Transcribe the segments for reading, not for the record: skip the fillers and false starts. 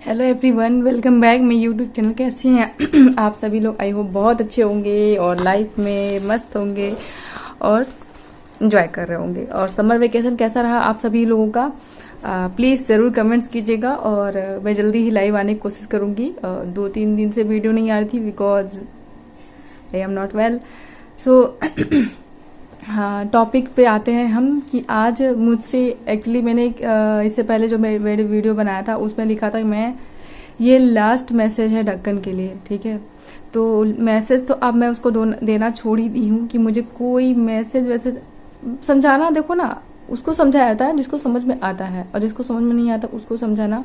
Hello everyone, welcome back मेरे YouTube channel. कैसे हैं आप सभी लोग? आई होप बहुत अच्छे होंगे और लाइफ में मस्त होंगे और एंजॉय कर रहे होंगे। और समर वेकेशन कैसा रहा आप सभी लोगों का? प्लीज़ ज़रूर कमेंट्स कीजिएगा और मैं जल्दी ही लाइव आने की कोशिश करूंगी। 2-3 दिन से वीडियो नहीं आ रही थी because I am not well. So हाँ, टॉपिक पे आते हैं हम कि आज मुझसे एक्चुअली मैंने इससे पहले जो मैंने वीडियो बनाया था उसमें लिखा था कि मैं ये लास्ट मैसेज है ढक्कन के लिए, ठीक है। तो मैसेज तो अब मैं उसको देना छोड़ ही दी हूँ कि मुझे कोई मैसेज वैसे समझाना, देखो ना, उसको समझाया जाता है जिसको समझ में आता है और जिसको समझ में नहीं आता उसको समझाना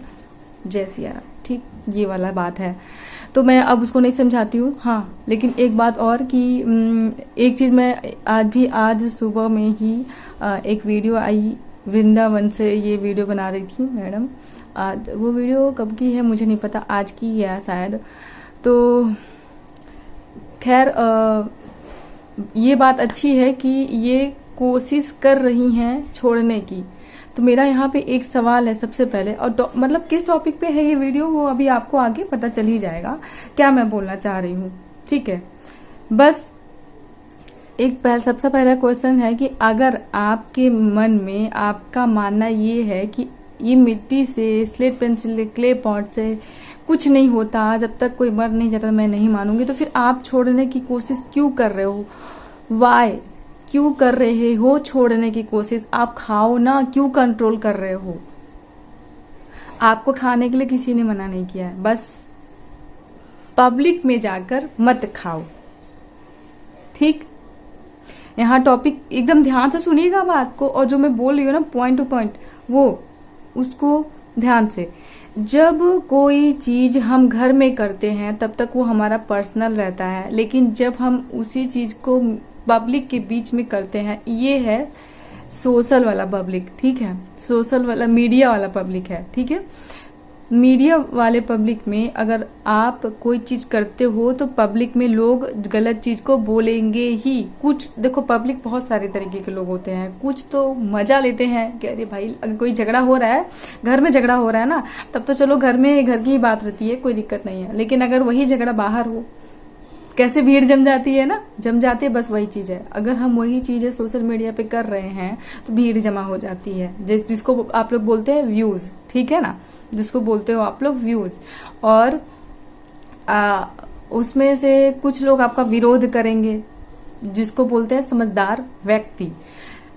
जैसी यार, ठीक, ये वाला बात है। तो मैं अब उसको नहीं समझाती हूँ। हाँ, लेकिन एक बात और कि एक चीज मैं आज सुबह में ही एक वीडियो आई वृंदावन से, ये वीडियो बना रही थी मैडम। आज वो वीडियो कब की है मुझे नहीं पता, आज की है शायद। तो खैर ये बात अच्छी है कि ये कोशिश कर रही हैं छोड़ने की। तो मेरा यहाँ पे एक सवाल है सबसे पहले, और मतलब किस टॉपिक पे है ये वीडियो वो अभी आपको आगे पता चल ही जाएगा क्या मैं बोलना चाह रही हूँ, ठीक है। बस सबसे पहला क्वेश्चन है कि अगर आपके मन में आपका मानना ये है कि ये मिट्टी से, स्लेट पेंसिल, क्ले पॉट से कुछ नहीं होता, जब तक कोई मर नहीं जाता मैं नहीं मानूंगी, तो फिर आप छोड़ने की कोशिश क्यों कर रहे हो? वाई क्यों कर रहे हो छोड़ने की कोशिश? आप खाओ ना, क्यों कंट्रोल कर रहे हो? आपको खाने के लिए किसी ने मना नहीं किया है, बस पब्लिक में जाकर मत खाओ, ठीक। यहाँ टॉपिक एकदम ध्यान से सुनिएगा बात को, और जो मैं बोल रही हूँ ना पॉइंट टू पॉइंट, वो उसको ध्यान से। जब कोई चीज हम घर में करते हैं तब तक वो हमारा पर्सनल रहता है, लेकिन जब हम उसी चीज को पब्लिक के बीच में करते हैं, ये है सोशल वाला पब्लिक, ठीक है। सोशल वाला मीडिया वाला पब्लिक है, ठीक है। मीडिया वाले पब्लिक में अगर आप कोई चीज करते हो तो पब्लिक में लोग गलत चीज को बोलेंगे ही। कुछ देखो, पब्लिक बहुत सारे तरीके के लोग होते हैं। कुछ तो मजा लेते हैं कि अरे भाई अगर कोई झगड़ा हो रहा है, घर में झगड़ा हो रहा है ना, तब तो चलो घर में घर की ही बात रहती है, कोई दिक्कत नहीं है। लेकिन अगर वही झगड़ा बाहर हो, कैसे भीड़ जम जाती है ना, जम जाती है, बस वही चीज है। अगर हम वही चीजें सोशल मीडिया पे कर रहे हैं तो भीड़ जमा हो जाती है, जिसको आप लोग बोलते हैं व्यूज, ठीक है ना, जिसको बोलते हो आप लोग व्यूज। और उसमें से कुछ लोग आपका विरोध करेंगे, जिसको बोलते हैं समझदार व्यक्ति।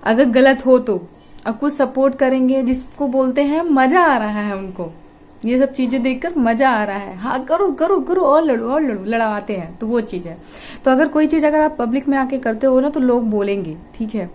अगर गलत हो तो और कुछ सपोर्ट करेंगे, जिसको बोलते हैं मजा आ रहा है उनको, ये सब चीजें देखकर मजा आ रहा है, हाँ करो करो करो और लड़ो लड़ाते हैं, तो वो चीज है। तो अगर कोई चीज अगर आप पब्लिक में आके करते हो ना तो लोग बोलेंगे, ठीक है।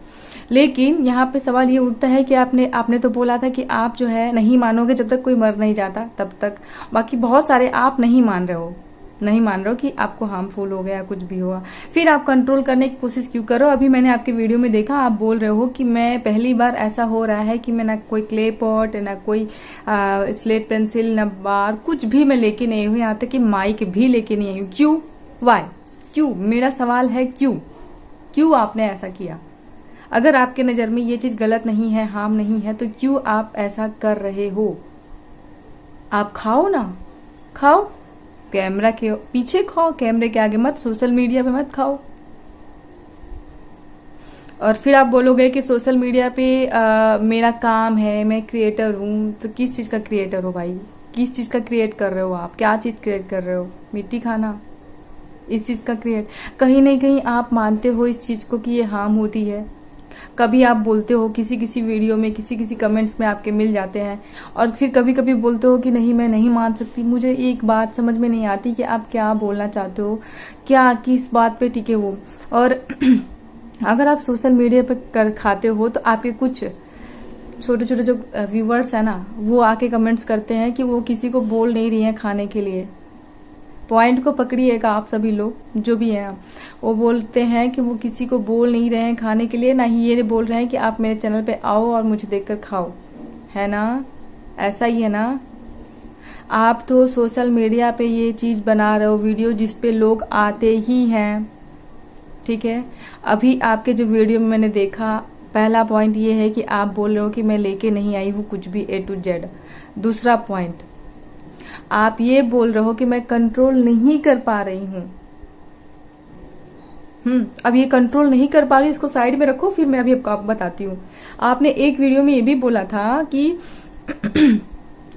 लेकिन यहाँ पे सवाल ये उठता है कि आपने तो बोला था कि आप जो है नहीं मानोगे जब तक कोई मर नहीं जाता तब तक। बाकी बहुत सारे आप नहीं मान रहे हो कि आपको हार्मफुल हो गया, कुछ भी हुआ, फिर आप कंट्रोल करने की कोशिश क्यों करो? अभी मैंने आपके वीडियो में देखा, आप बोल रहे हो कि मैं पहली बार ऐसा हो रहा है कि मैं ना कोई क्ले पॉट, ना कोई स्लेट पेंसिल, ना बार, कुछ भी मैं लेके नहीं हुई, यहाँ तक कि माइक भी लेके नहीं आई हूँ। क्यों? वाई? क्यों? मेरा सवाल है क्यों आपने ऐसा किया? अगर आपके नजर में ये चीज गलत नहीं है, हार्म नहीं है, तो क्यों आप ऐसा कर रहे हो? आप खाओ ना, खाओ, कैमरा के पीछे खाओ, कैमरे के आगे मत, सोशल मीडिया पे मत खाओ। और फिर आप बोलोगे कि सोशल मीडिया पे मेरा काम है, मैं क्रिएटर हूं, तो किस चीज का क्रिएटर हो भाई? किस चीज का क्रिएट कर रहे हो आप? क्या चीज क्रिएट कर रहे हो? मिट्टी खाना, इस चीज का क्रिएट? कहीं नहीं कहीं आप मानते हो इस चीज को कि ये हार्म होती है। कभी आप बोलते हो किसी वीडियो में, किसी कमेंट्स में आपके मिल जाते हैं, और फिर कभी कभी बोलते हो कि नहीं मैं नहीं मान सकती। मुझे एक बात समझ में नहीं आती कि आप क्या बोलना चाहते हो, क्या किस बात पे टिके हो। और अगर आप सोशल मीडिया पे खाते हो तो आपके कुछ छोटे छोटे जो व्यूवर्स है ना, वो आके कमेंट्स करते हैं कि वो किसी को बोल नहीं रही है खाने के लिए। पॉइंट को पकड़िएगा आप सभी लोग जो भी हैं, वो बोलते हैं कि वो किसी को बोल नहीं रहे हैं खाने के लिए, ना ही ये बोल रहे हैं कि आप मेरे चैनल पे आओ और मुझे देखकर खाओ, है ना? ऐसा ही है ना? आप तो सोशल मीडिया पे ये चीज बना रहे हो वीडियो, जिसपे लोग आते ही हैं, ठीक है। अभी आपके जो वीडियो में मैंने देखा, पहला पॉइंट ये है कि आप बोल रहे हो कि मैं लेके नहीं आई हूँ कुछ भी A to Z। दूसरा पॉइंट, आप ये बोल रहे हो कि मैं कंट्रोल नहीं कर पा रही हूं। अब ये कंट्रोल नहीं कर पा रही, इसको साइड में रखो, फिर मैं अभी आपको बताती हूँ। आपने एक वीडियो में ये भी बोला था कि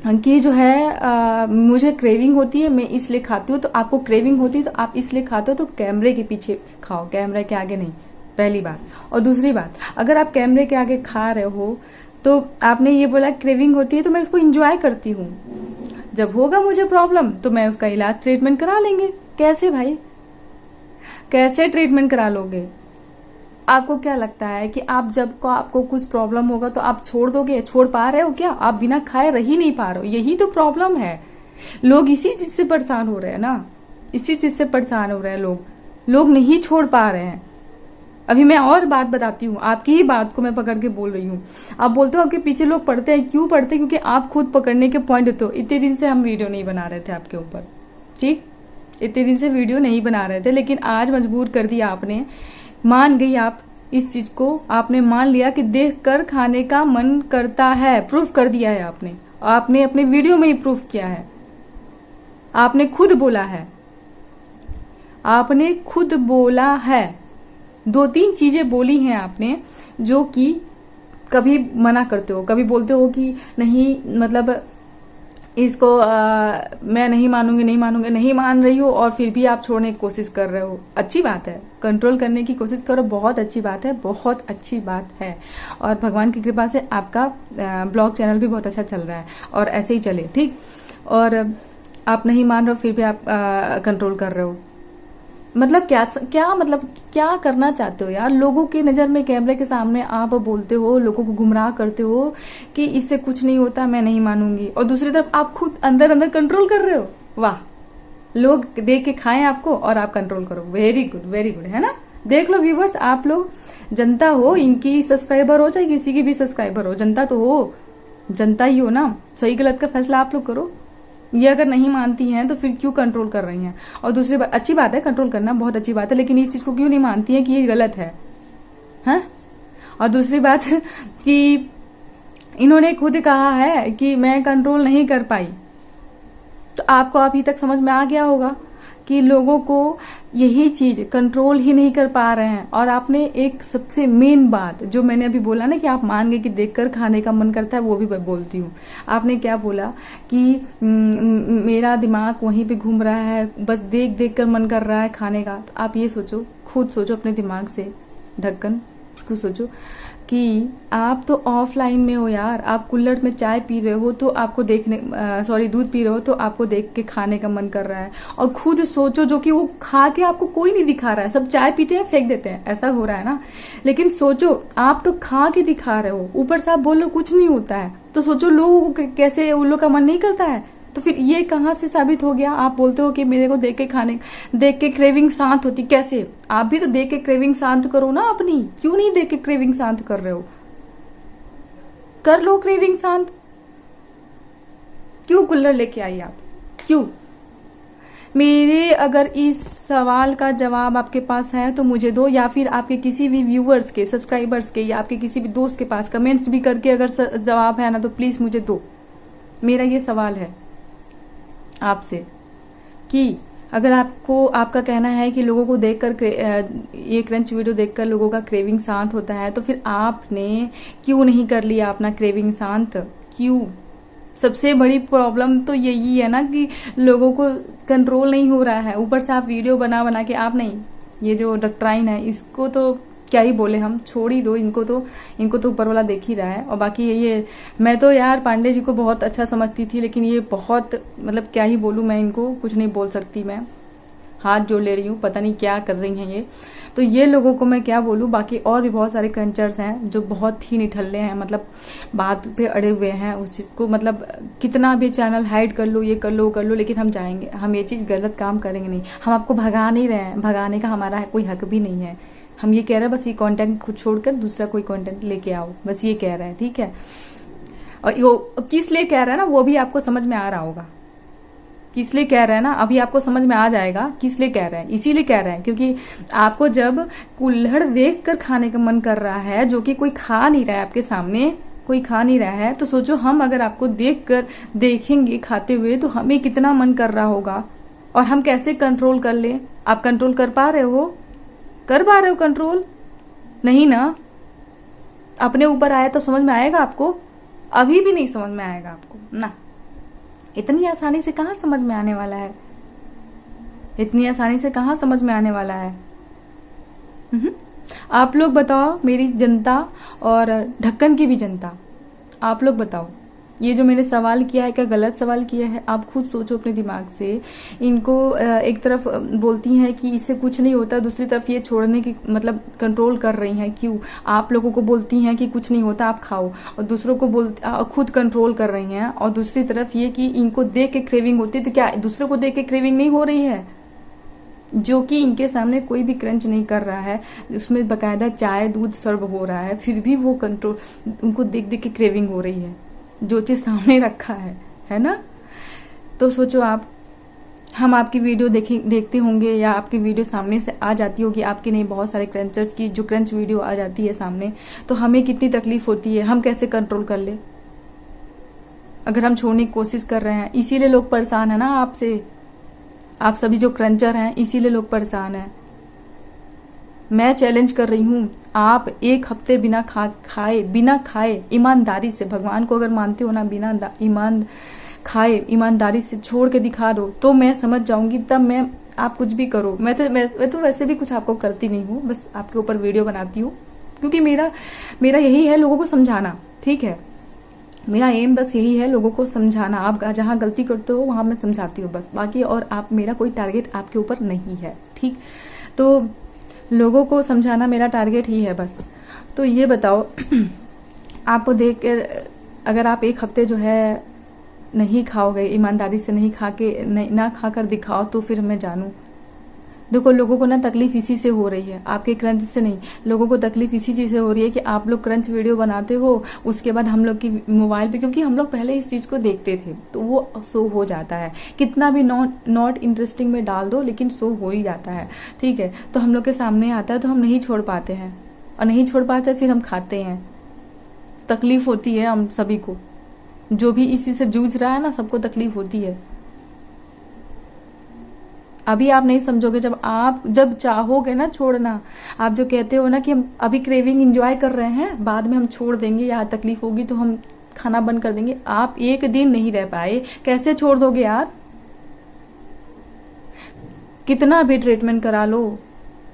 जो है मुझे क्रेविंग होती है, मैं इसलिए खाती हूँ। तो आपको क्रेविंग होती है तो आप इसलिए खाते हो तो कैमरे के पीछे खाओ, कैमरे के आगे नहीं, पहली बात। और दूसरी बात, अगर आप कैमरे के आगे खा रहे हो तो आपने ये बोला क्रेविंग होती है तो मैं उसको एंजॉय करती हूँ। जब होगा मुझे प्रॉब्लम तो मैं उसका इलाज, ट्रीटमेंट करा लेंगे। कैसे भाई, कैसे ट्रीटमेंट करा लोगे? आपको क्या लगता है कि आप जब को आपको कुछ प्रॉब्लम होगा तो आप छोड़ दोगे? छोड़ पा रहे हो क्या? आप बिना खाए रह ही नहीं पा रहे हो, यही तो प्रॉब्लम है। लोग इसी चीज से परेशान हो रहे हैं ना, इसी चीज से परेशान हो रहे हैं लोग नहीं छोड़ पा रहे हैं। अभी मैं और बात बताती हूँ, आपकी ही बात को मैं पकड़ के बोल रही हूँ। आप बोलते हो आपके पीछे लोग पढ़ते हैं, क्यों पढ़ते हैं? क्योंकि आप खुद पकड़ने के पॉइंट देते हो। इतने दिन से हम वीडियो नहीं बना रहे थे आपके ऊपर, ठीक, इतने दिन से वीडियो नहीं बना रहे थे, लेकिन आज मजबूर कर दिया आपने, मान गई आप इस चीज को, आपने मान लिया कि देखकर खाने का मन करता है। प्रूफ कर दिया है आपने अपने वीडियो में ही प्रूफ किया है। आपने खुद बोला है, आपने खुद बोला है, 2-3 चीजें बोली हैं आपने जो कि कभी मना करते हो, कभी बोलते हो कि नहीं, मतलब इसको मैं नहीं मानूंगी, नहीं मान रही हो, और फिर भी आप छोड़ने की कोशिश कर रहे हो। अच्छी बात है, कंट्रोल करने की कोशिश करो, बहुत अच्छी बात है, बहुत अच्छी बात है। और भगवान की कृपा से आपका ब्लॉग चैनल भी बहुत अच्छा चल रहा है और ऐसे ही चले, ठीक। और आप नहीं मान रहे हो फिर भी आप कंट्रोल कर रहे हो। मतलब क्या करना चाहते हो यार? लोगों की नजर में कैमरे के सामने आप बोलते हो, लोगों को गुमराह करते हो कि इससे कुछ नहीं होता, मैं नहीं मानूंगी, और दूसरी तरफ आप खुद अंदर अंदर कंट्रोल कर रहे हो। वाह, लोग देख के खाएं आपको और आप कंट्रोल करो। वेरी गुड, वेरी गुड, है ना? देख लो व्यूवर्स, आप लोग जनता हो, इनकी सब्सक्राइबर हो चाहे किसी की भी सब्सक्राइबर हो, जनता तो हो, जनता ही हो ना। सही गलत का फैसला आप लोग करो। ये अगर नहीं मानती हैं तो फिर क्यों कंट्रोल कर रही हैं? और दूसरी बात, अच्छी बात है कंट्रोल करना, बहुत अच्छी बात है, लेकिन इस चीज को क्यों नहीं मानती हैं कि ये गलत है, हैं? और दूसरी बात कि इन्होंने खुद कहा है कि मैं कंट्रोल नहीं कर पाई, तो आपको अभी तक समझ में आ गया होगा कि लोगों को यही चीज कंट्रोल ही नहीं कर पा रहे हैं। और आपने एक सबसे मेन बात जो मैंने अभी बोला ना कि आप मान गए कि देखकर खाने का मन करता है, वो भी मैं बोलती हूँ। आपने क्या बोला कि मेरा दिमाग वहीं पे घूम रहा है, बस देख देख कर मन कर रहा है खाने का। तो आप ये सोचो, खुद सोचो, अपने दिमाग से ढक्कन खुद सोचो कि आप तो ऑफलाइन में हो यार। आप कुल्हड़ में चाय पी रहे हो तो आपको दूध पी रहे हो तो आपको देख के खाने का मन कर रहा है। और खुद सोचो, जो कि वो खा के आपको कोई नहीं दिखा रहा है, सब चाय पीते हैं फेंक देते हैं, ऐसा हो रहा है ना। लेकिन सोचो, आप तो खा के दिखा रहे हो, ऊपर से आप बोलो कुछ नहीं होता है, तो सोचो लोगों को कैसे, उन लोग का मन नहीं करता है। तो फिर ये कहाँ से साबित हो गया? आप बोलते हो कि मेरे को देख के क्रेविंग शांत होती, कैसे? आप भी तो देख के क्रेविंग शांत करो ना अपनी। क्यों नहीं देख के क्रेविंग शांत कर रहे हो? कर लो क्रेविंग शांत। क्यों कुल्हड़ लेके आई आप? क्यों? मेरे अगर इस सवाल का जवाब आपके पास है तो मुझे दो, या फिर आपके किसी भी व्यूअर्स के, सब्सक्राइबर्स के, या आपके किसी भी दोस्त के पास कमेंट्स भी करके अगर जवाब है ना तो प्लीज मुझे दो। मेरा ये सवाल है आपसे कि अगर आपका कहना है कि लोगों को देखकर ये क्रंच वीडियो देखकर लोगों का क्रेविंग शांत होता है, तो फिर आपने क्यों नहीं कर लिया अपना क्रेविंग शांत? क्यों? सबसे बड़ी प्रॉब्लम तो यही है ना कि लोगों को कंट्रोल नहीं हो रहा है। ऊपर से आप वीडियो बना बना के, आप नहीं, ये जो डॉक्ट्राइन है इसको तो क्या ही बोले हम, छोड़ ही दो इनको तो ऊपर वाला देख ही रहा है। और बाकी ये मैं तो यार पांडे जी को बहुत अच्छा समझती थी, लेकिन ये बहुत, मतलब क्या ही बोलूं, मैं इनको कुछ नहीं बोल सकती, मैं हाथ जोड़ ले रही हूँ, पता नहीं क्या कर रही हैं ये। तो ये लोगों को मैं क्या बोलूं। बाकी और भी बहुत सारे क्रंचर्स हैं जो बहुत ही निठल्ले हैं, मतलब बात पे अड़े हुए हैं उस चीज को, मतलब कितना भी चैनल हाइड कर लो, ये कर लो कर लो, लेकिन हम जाएंगे, हम ये चीज गलत काम करेंगे नहीं। हम आपको भगा नहीं रहे हैं, भगाने का हमारा कोई हक भी नहीं है। हम ये कह रहे हैं बस ये कंटेंट खुद छोड़कर दूसरा कोई कंटेंट लेके आओ, बस ये कह रहे हैं, ठीक है। और वो किस लिए कह रहा है ना, वो भी आपको समझ में आ रहा होगा किस लिए कह रहे हैं ना, अभी आपको समझ में आ जाएगा किस लिए कह रहे हैं। इसीलिए कह रहे हैं क्योंकि आपको जब कुल्हड़ देख कर खाने का मन कर रहा है, जो कि कोई खा नहीं रहा है आपके सामने, कोई खा नहीं रहा है, तो सोचो हम अगर आपको देखेंगे खाते हुए तो हमें कितना मन कर रहा होगा, और हम कैसे कंट्रोल कर लें। आप कंट्रोल कर पा रहे हो? कंट्रोल? नहीं ना। अपने ऊपर आया तो समझ में आएगा आपको? अभी भी नहीं समझ में आएगा आपको ना। इतनी आसानी से कहाँ समझ में आने वाला है, इतनी आसानी से कहाँ समझ में आने वाला है। आप लोग बताओ, मेरी जनता और ढक्कन की भी जनता, आप लोग बताओ, ये जो मैंने सवाल किया है क्या गलत सवाल किया है? आप खुद सोचो अपने दिमाग से। इनको एक तरफ बोलती हैं कि इससे कुछ नहीं होता, दूसरी तरफ ये छोड़ने की मतलब कंट्रोल कर रही हैं। क्यों? आप लोगों को बोलती हैं कि कुछ नहीं होता, आप खाओ, और दूसरों को खुद कंट्रोल कर रही हैं। और दूसरी तरफ ये कि इनको देख के क्रेविंग होती है, तो क्या दूसरों को देख के क्रेविंग नहीं हो रही है? जो कि इनके सामने कोई भी क्रंच नहीं कर रहा है, उसमें बकायदा चाय दूध सर्व हो रहा है, फिर भी वो कंट्रोल, उनको देख देख के क्रेविंग हो रही है, जो चीज सामने रखा है ना। तो सोचो आप, हम आपकी वीडियो देखते होंगे, या आपकी वीडियो सामने से आ जाती होगी, आपकी नहीं बहुत सारे क्रंचर्स की जो क्रंच वीडियो आ जाती है सामने, तो हमें कितनी तकलीफ होती है। हम कैसे कंट्रोल कर ले अगर हम छोड़ने की कोशिश कर रहे हैं? इसीलिए लोग परेशान है ना आपसे, आप सभी जो क्रंचर हैं, इसीलिए लोग परेशान हैं। मैं चैलेंज कर रही हूं, आप एक हफ्ते बिना खाए ईमानदारी से, भगवान को अगर मानते हो ना, बिना ईमानदारी से छोड़ के दिखा दो, तो मैं समझ जाऊंगी, तब मैं आप कुछ भी करो। मैं तो वैसे भी कुछ आपको करती नहीं हूँ, बस आपके ऊपर वीडियो बनाती हूँ, क्योंकि मेरा यही है लोगों को समझाना। ठीक है, मेरा एम बस यही है, लोगों को समझाना। आप जहां गलती करते हो वहां मैं समझाती हूँ बस, बाकी और आप, मेरा कोई टारगेट आपके ऊपर नहीं है। ठीक, तो लोगों को समझाना मेरा टारगेट ही है बस। तो ये बताओ, आपको देख कर अगर आप एक हफ्ते जो है नहीं खाओगे, ईमानदारी से नहीं ना खाकर दिखाओ, तो फिर मैं जानूं। देखो, लोगों को ना तकलीफ इसी से हो रही है, आपके क्रंच से नहीं। लोगों को तकलीफ इसी चीज से हो रही है कि आप लोग क्रंच वीडियो बनाते हो, उसके बाद हम लोग की मोबाइल पे, क्योंकि हम लोग पहले इस चीज को देखते थे, तो वो शो हो जाता है। कितना भी नॉट इंटरेस्टिंग में डाल दो, लेकिन शो हो ही जाता है। ठीक है, तो हम लोग के सामने आता है, तो हम नहीं छोड़ पाते हैं, और नहीं छोड़ पाते फिर हम खाते हैं। तकलीफ होती है हम सभी को, जो भी इसी से जूझ रहा है ना, सबको तकलीफ होती है। अभी आप नहीं समझोगे, जब चाहोगे ना छोड़ना। आप जो कहते हो ना कि हम अभी क्रेविंग एंजॉय कर रहे हैं, बाद में हम छोड़ देंगे, या तकलीफ होगी तो हम खाना बंद कर देंगे। आप एक दिन नहीं रह पाए, कैसे छोड़ दोगे यार? कितना भी ट्रीटमेंट करा लो,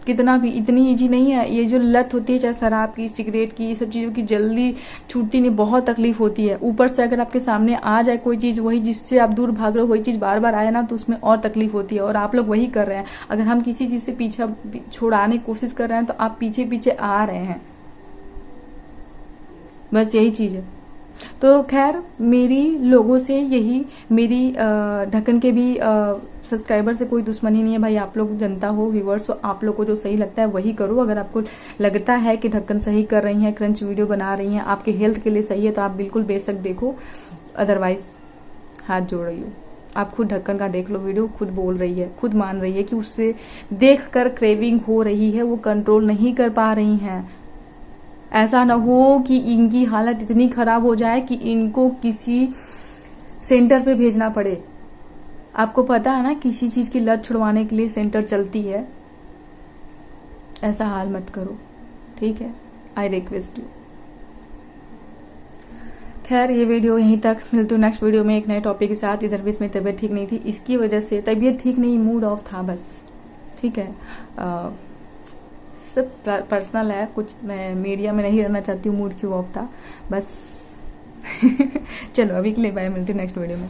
कितना भी, इतनी इजी नहीं है। ये जो लत होती है, चाहे शराब की, सिगरेट की, ये सब चीजों की, जल्दी छूटती नहीं, बहुत तकलीफ होती है। ऊपर से अगर आपके सामने आ जाए कोई चीज, वही जिससे आप दूर भाग रहे हो, वही चीज बार बार आए ना, तो उसमें और तकलीफ होती है। और आप लोग वही कर रहे हैं। अगर हम किसी चीज से पीछा छुड़ाने की कोशिश कर रहे हैं, तो आप पीछे पीछे आ रहे हैं, बस यही चीज है। तो खैर, मेरी लोगों से यही, मेरी ढक्कन के भी सब्सक्राइबर से कोई दुश्मनी नहीं है भाई। आप लोग जनता हो, व्यूअर्स हो, आप लोग को जो सही लगता है वही करो। अगर आपको लगता है कि ढक्कन सही कर रही हैं, क्रंच वीडियो बना रही हैं, आपके हेल्थ के लिए सही है, तो आप बिल्कुल बेशक देखो। अदरवाइज हाथ जोड़ रही हो, आप खुद ढक्कन का देख लो वीडियो, खुद बोल रही है, खुद मान रही है कि उससे देखकर क्रेविंग हो रही है, वो कंट्रोल नहीं कर पा रही हैं। ऐसा ना हो कि इनकी हालत इतनी खराब हो जाए कि इनको किसी सेंटर पे भेजना पड़े। आपको पता है ना, किसी चीज की लत छुड़वाने के लिए सेंटर चलती है। ऐसा हाल मत करो, ठीक है? I request you. खैर, ये वीडियो यहीं तक, मिलती हूँ नेक्स्ट वीडियो में एक नए टॉपिक के साथ। इधर भी इसमें तबीयत ठीक नहीं थी, इसकी वजह से तबीयत ठीक नहीं, मूड ऑफ था बस, ठीक है? सब पर्सनल है, कुछ मैं मीडिया में नहीं रहना चाहती हूँ, मूड क्यों ऑफ था बस। चलो, अभी के लिए बाय, मिलती हूँ नेक्स्ट वीडियो में।